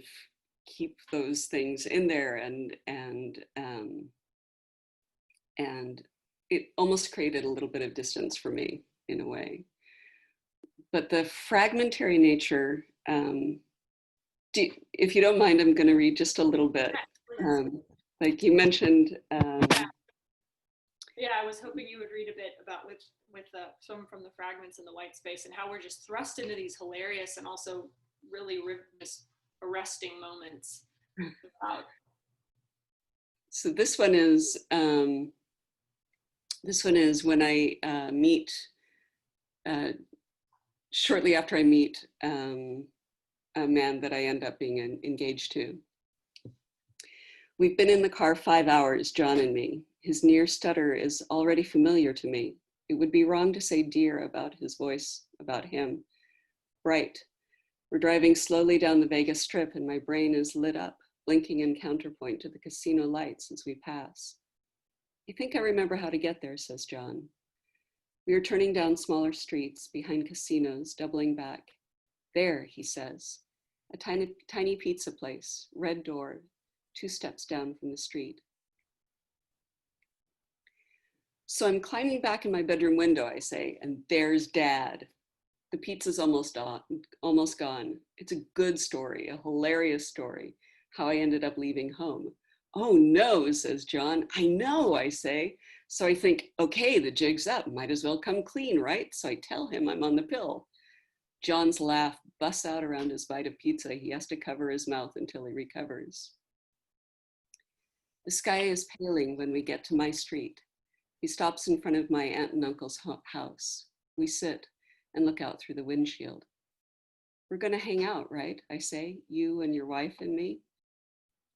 S3: keep those things in there, and it almost created a little bit of distance for me in a way. But the fragmentary nature, if you don't mind, I'm going to read just a little bit. Like you mentioned.
S2: Yeah, I was hoping you would read a bit about with some from the fragments in the white space, and how we're just thrust into these hilarious and also really arresting moments.
S3: So this one is when I meet, shortly after I meet a man that I end up being engaged to. We've been in the car 5 hours, John and me. His near stutter is already familiar to me. It would be wrong to say dear about his voice, about him. Bright. We're driving slowly down the Vegas Strip and my brain is lit up, blinking in counterpoint to the casino lights as we pass. I think I remember how to get there, says John. We are turning down smaller streets behind casinos, doubling back. There, he says, a tiny pizza place, red door, 2 steps down from the street. So I'm climbing back in my bedroom window, I say, and there's Dad. The pizza's almost gone. It's a good story, a hilarious story, how I ended up leaving home. Oh no, says John. I know, I say. So I think, okay, the jig's up, might as well come clean, right? So I tell him I'm on the pill. John's laugh busts out around his bite of pizza. He has to cover his mouth until he recovers. The sky is paling when we get to my street. He stops in front of my aunt and uncle's house. We sit and look out through the windshield. We're gonna hang out, right? I say, you and your wife and me.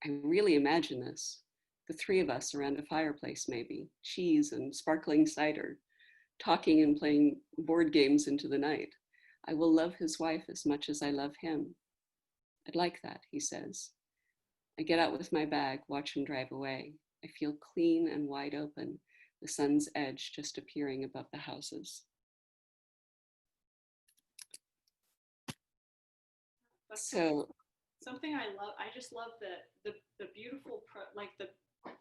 S3: I really imagine this. The 3 of us around a fireplace maybe, cheese and sparkling cider, talking and playing board games into the night. I will love his wife as much as I love him. I'd like that, he says. I get out with my bag, watch him drive away. I feel clean and wide open, the sun's edge just appearing above the houses. So
S2: something I love, I just love the beautiful,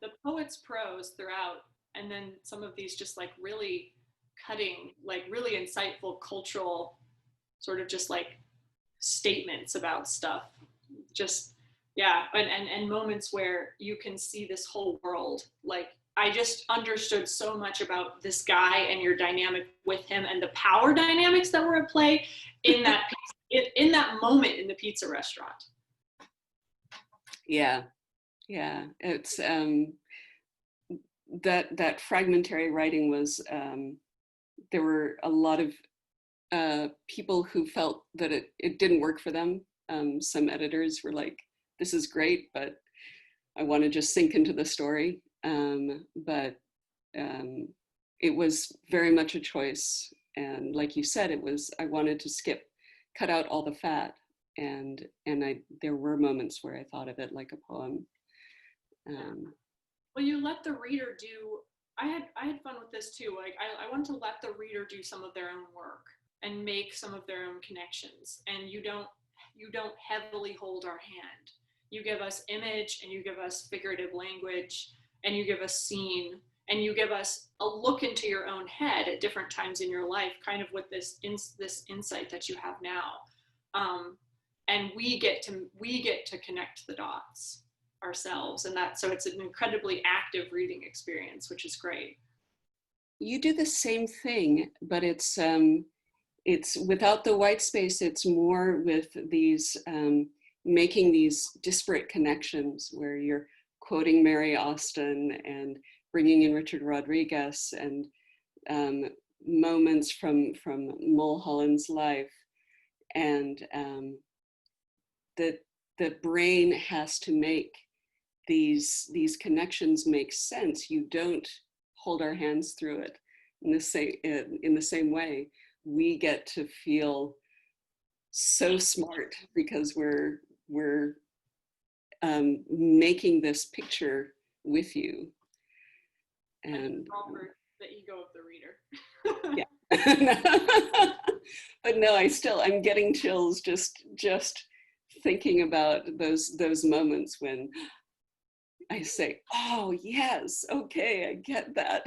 S2: the poet's prose throughout, and then some of these just like really cutting, like really insightful cultural sort of just like statements about stuff. Just, yeah, and moments where you can see this whole world. Like, I just understood so much about this guy and your dynamic with him and the power dynamics that were at play in that in that moment in the pizza restaurant.
S3: Yeah, it's that fragmentary writing was, there were a lot of people who felt that it didn't work for them. Some editors were like, this is great, but I want to just sink into the story. But it was very much a choice. And like you said, I wanted to cut out all the fat. And there were moments where I thought of it like a poem.
S2: Well, you let the reader do, I had fun with this too. Like I want to let the reader do some of their own work and make some of their own connections. And you don't heavily hold our hand. You give us image and you give us figurative language and you give us scene and you give us a look into your own head at different times in your life, kind of with this insight that you have now. And we get to connect the dots ourselves, and so it's an incredibly active reading experience, which is great.
S3: You do the same thing, but it's without the white space. It's more with these making these disparate connections where you're quoting Mary Austin and bringing in Richard Rodriguez and moments from Mulholland's life, and the brain has to make these connections make sense. You don't hold our hands through it in the same way. We get to feel so smart because we're making this picture with you. And
S2: the ego of the reader.
S3: Yeah. But no, I'm getting chills just thinking about those moments when I say, oh yes, okay, I get that.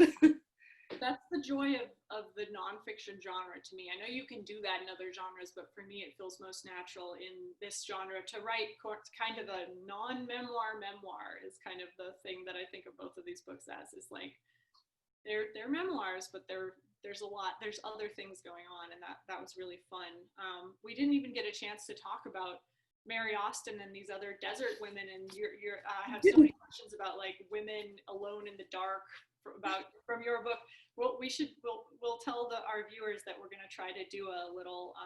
S2: That's the joy of the nonfiction genre to me. I know you can do that in other genres, but for me, it feels most natural in this genre to write kind of a non-memoir memoir is kind of the thing that I think of both of these books as, is like, they're memoirs, but there's other things going on, and that was really fun. We didn't even get a chance to talk about Mary Austin and these other desert women, and I have so many questions about like women alone in the dark from your book. Well, we'll tell our viewers that we're going to try to do a little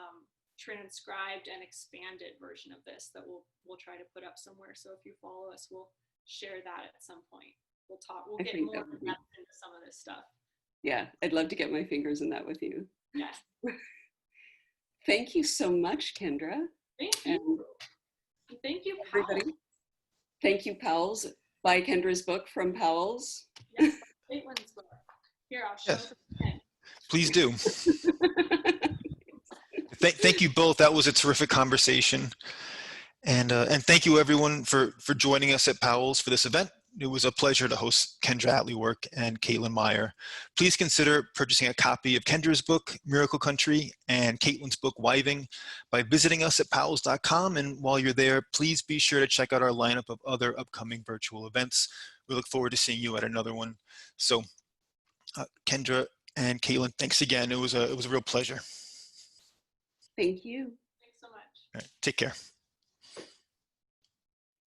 S2: transcribed and expanded version of this that we'll try to put up somewhere. So if you follow us, we'll share that at some point. We'll get more into some of this stuff.
S3: Yeah, I'd love to get my fingers in that with you.
S2: Yes.
S3: Thank you so much, Kendra.
S2: Thank you. And thank you,
S3: everybody.
S2: Powell.
S3: Thank you, Powell's. Buy Kendra's book from Powell's.
S2: Yes, Caitlin's book. Here, I'll show
S1: Yes.
S2: it again.
S1: Please do. Thank you both. That was a terrific conversation. And thank you everyone for joining us at Powell's for this event. It was a pleasure to host Kendra Atleework and Caitlin Myer. Please consider purchasing a copy of Kendra's book, Miracle Country, and Caitlin's book, Wiving, by visiting us at powells.com. And while you're there, please be sure to check out our lineup of other upcoming virtual events. We look forward to seeing you at another one. So Kendra and Caitlin, thanks again. It was a real pleasure.
S3: Thank you.
S2: Thanks so much.
S1: All right, take care.